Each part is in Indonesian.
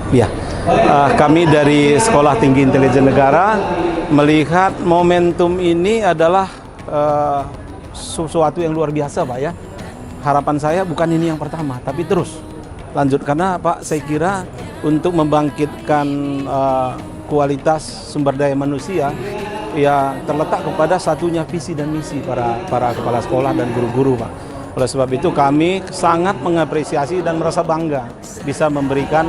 Ya, kami dari Sekolah Tinggi Intelijen Negara melihat momentum ini adalah sesuatu yang luar biasa, Pak ya. Harapan saya bukan ini yang pertama, tapi terus lanjut karena Pak, saya kira untuk membangkitkan kualitas sumber daya manusia ya terletak kepada satunya visi dan misi para kepala sekolah dan guru-guru, Pak. Oleh sebab itu kami sangat mengapresiasi dan merasa bangga bisa memberikan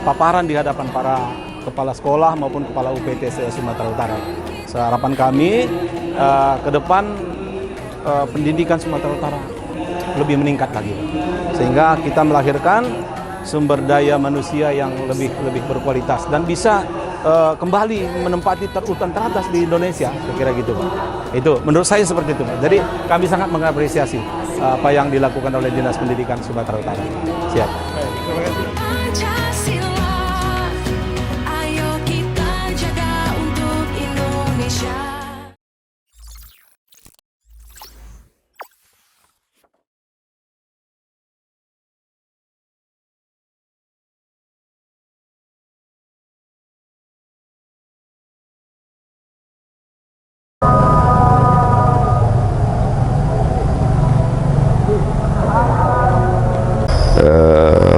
paparan di hadapan para kepala sekolah maupun kepala UPT Sumatera Utara. Harapan kami ke depan pendidikan Sumatera Utara lebih meningkat lagi, sehingga kita melahirkan sumber daya manusia yang lebih berkualitas dan bisa kembali menempati urutan teratas di Indonesia, kira-kira gitu, Pak. Itu menurut saya seperti itu, Pak. Jadi kami sangat mengapresiasi apa yang dilakukan oleh Dinas Pendidikan Sumatera Utara. Siap. Terima kasih.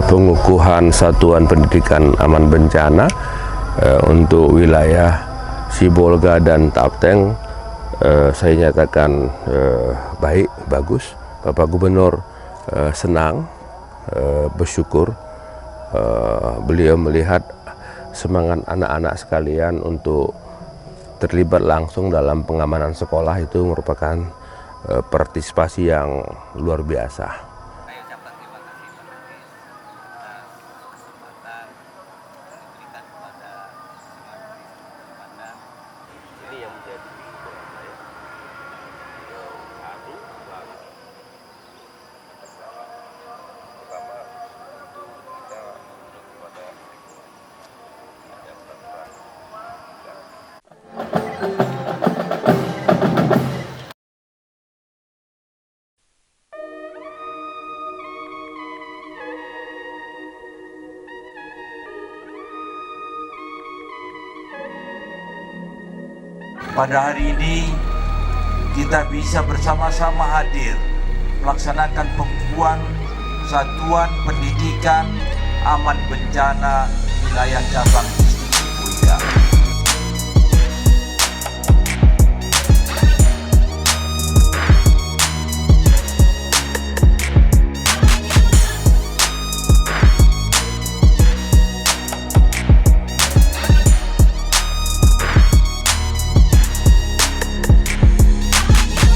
Pengukuhan Satuan Pendidikan Aman Bencana untuk wilayah Sibolga dan Tapteng saya nyatakan baik, bagus. Bapak Gubernur senang, bersyukur. Beliau melihat semangat anak-anak sekalian untuk terlibat langsung dalam pengamanan sekolah itu merupakan partisipasi yang luar biasa. Pada hari ini kita bisa bersama-sama hadir melaksanakan pembukuan Satuan Pendidikan Aman Bencana Wilayah Cabang Distrik Sibolga.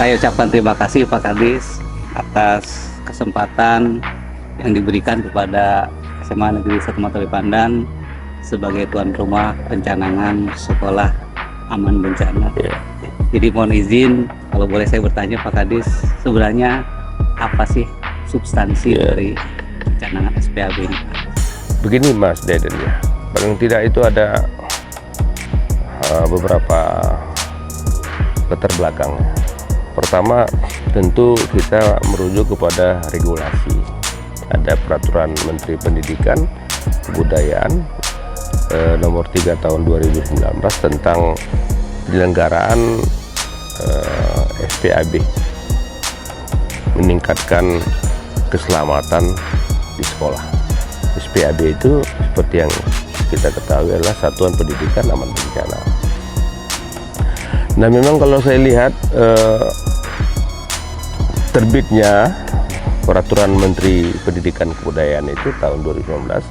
Saya ucapkan terima kasih Pak Kadis atas kesempatan yang diberikan kepada SMA Negeri 1 Matoli Pandan sebagai tuan rumah rencanangan sekolah aman bencana. Jadi mohon izin kalau boleh saya bertanya Pak Kadis, sebenarnya apa sih substansi dari rencanangan SPAB ini? Begini Mas Deden ya, paling tidak itu ada beberapa latar belakang. Pertama, tentu kita merujuk kepada regulasi. Ada peraturan Menteri Pendidikan Kebudayaan nomor 3 tahun 2019 tentang penyelenggaraan SPAB, meningkatkan keselamatan di sekolah. SPAB itu seperti yang kita ketahui adalah Satuan Pendidikan Aman Bencana. Nah, memang kalau saya lihat terbitnya peraturan Menteri Pendidikan Kebudayaan itu tahun 2019,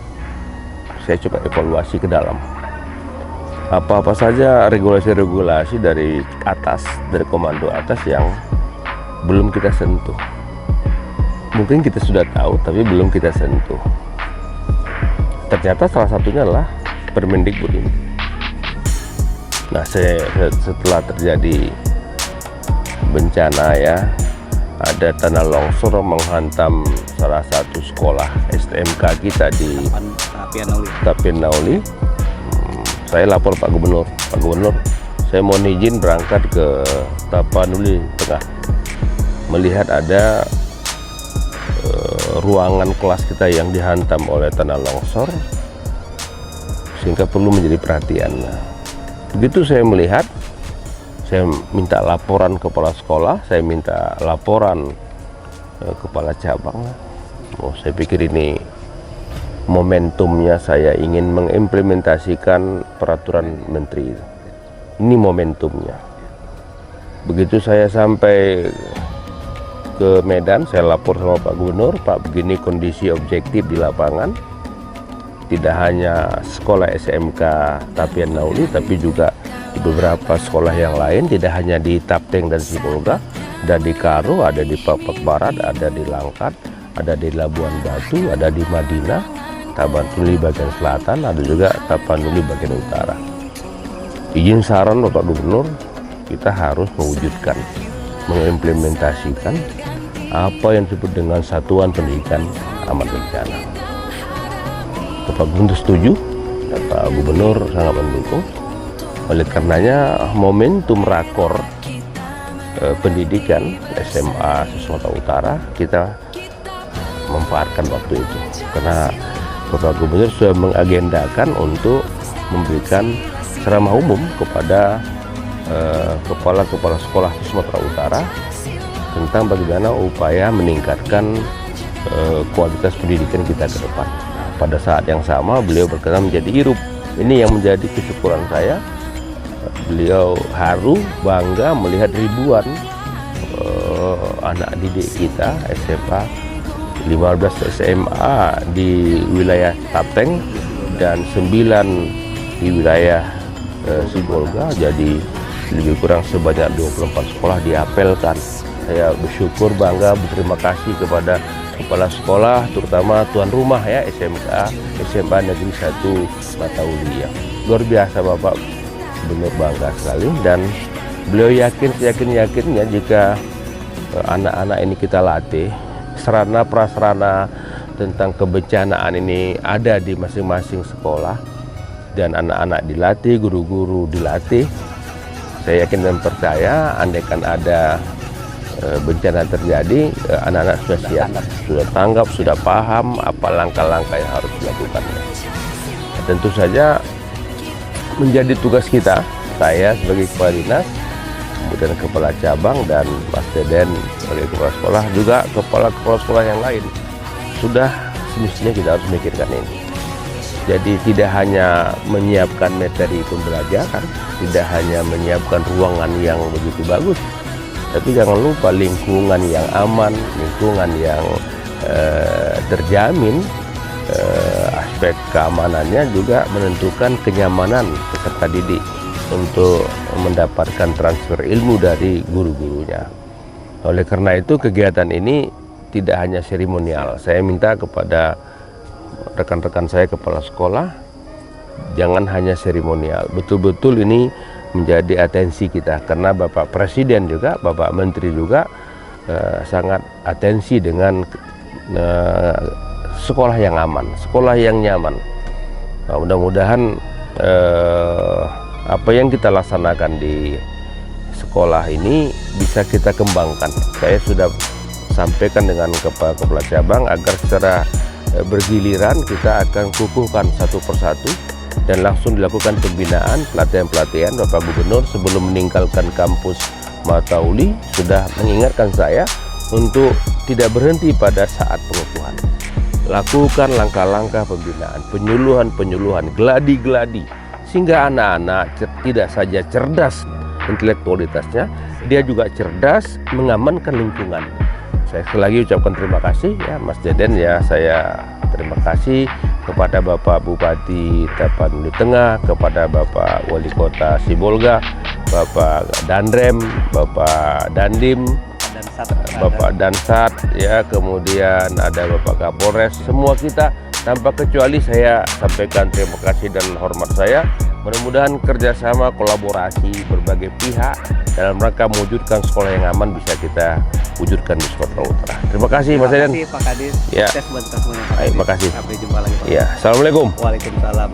saya coba evaluasi ke dalam. Apa-apa saja regulasi-regulasi dari atas, dari komando atas yang belum kita sentuh. Mungkin kita sudah tahu, tapi belum kita sentuh. Ternyata salah satunya adalah Permendikbud ini. Nah, setelah terjadi bencana ya, ada tanah longsor menghantam salah satu sekolah STMK kita di Tapianauli. Saya lapor Pak Gubernur, saya mohon izin berangkat ke Tapanuli Tengah, melihat ada ruangan kelas kita yang dihantam oleh tanah longsor, sehingga perlu menjadi perhatian. Begitu saya melihat, saya minta laporan kepala sekolah, saya minta laporan kepala cabang. Saya pikir ini momentumnya, saya ingin mengimplementasikan peraturan menteri. Ini momentumnya. Begitu saya sampai ke Medan, saya lapor sama Pak Gubernur, Pak, begini kondisi objektif di lapangan. Tidak hanya sekolah SMK Tapian Nauli, tapi juga di beberapa sekolah yang lain, tidak hanya di Tapteng dan Sibolga, ada di Karo, ada di Papak Barat, ada di Langkat, ada di Labuan Batu, ada di Madinah, Tapanuli bagian selatan, ada juga Tapanuli bagian utara. Izin saran Bapak Gubernur, kita harus mewujudkan, mengimplementasikan apa yang disebut dengan Satuan Pendidikan Aman Bencana. Bapak Gubernur setuju, Bapak Gubernur sangat mendukung. Oleh karenanya momentum rakor pendidikan SMA Sumatera Utara kita memanfaatkan waktu itu, karena Bapak Gubernur sudah mengagendakan untuk memberikan ceramah umum kepada kepala-kepala sekolah di Sumatera Utara tentang bagaimana upaya meningkatkan kualitas pendidikan kita ke depan. Pada saat yang sama beliau berkenan menjadi irup. Ini yang menjadi kesyukuran saya. Beliau haru, bangga melihat ribuan anak didik kita SMA, 15 SMA di wilayah Tapteng dan 9 di wilayah Sibolga, jadi lebih kurang sebanyak 24 sekolah diapelkan. Saya bersyukur, bangga, berterima kasih kepada kepala sekolah, terutama tuan rumah ya SMA Negeri 1 Matauli ya. Luar biasa Bapak, benar bangga sekali, dan beliau yakinnya jika anak-anak ini kita latih, sarana prasarana tentang kebencanaan ini ada di masing-masing sekolah, dan anak-anak dilatih, guru-guru dilatih. Saya yakin dan percaya, andaikan ada bencana terjadi, anak-anak sudah siap, sudah tanggap, sudah paham apa langkah-langkah yang harus dilakukan. Tentu saja menjadi tugas kita, saya sebagai kepala dinas, kemudian kepala cabang, dan Mas Deden sebagai kepala sekolah, juga kepala-kepala sekolah yang lain, sudah semestinya kita harus memikirkan ini. Jadi tidak hanya menyiapkan materi pembelajaran, tidak hanya menyiapkan ruangan yang begitu bagus, tapi jangan lupa lingkungan yang aman, lingkungan yang terjamin, aspek keamanannya juga menentukan kenyamanan peserta didik untuk mendapatkan transfer ilmu dari guru-gurunya. Oleh karena itu kegiatan ini tidak hanya seremonial. Saya minta kepada rekan-rekan saya kepala sekolah, jangan hanya seremonial, betul-betul ini menjadi atensi kita, karena Bapak Presiden juga, Bapak Menteri juga sangat atensi dengan sekolah yang aman, sekolah yang nyaman. Nah, mudah-mudahan apa yang kita laksanakan di sekolah ini bisa kita kembangkan. Saya sudah sampaikan dengan kepala cabang agar secara bergiliran kita akan kukuhkan satu persatu dan langsung dilakukan pembinaan, pelatihan-pelatihan. Bapak Gubernur sebelum meninggalkan kampus Matauli sudah mengingatkan saya untuk tidak berhenti pada saat pengukuhan. Lakukan langkah-langkah pembinaan, penyuluhan, geladi-geladi, sehingga anak-anak tidak saja cerdas intelektualitasnya, dia juga cerdas mengamankan lingkungan. Saya sekali lagi ucapkan terima kasih ya Mas Deden ya, saya terima kasih kepada Bapak Bupati Tapanuli Tengah, kepada Bapak Wali Kota Sibolga, Bapak Dandrem, Bapak Dandim, Bapak Dansat ya, kemudian ada Bapak Kapolres, semua kita tanpa kecuali saya sampaikan terima kasih dan hormat saya. Mudah-mudahan kerjasama, kolaborasi berbagai pihak dalam rangka mewujudkan sekolah yang aman bisa kita wujudkan di Sumatera Utara. Terima kasih Mas Deden. Terima kasih Pak Kadis. Ya. Sukses buat kita semuanya Pak Baik, Kadis. makasih. Sampai jumpa lagi Pak. Ya, assalamualaikum. Waalaikumsalam.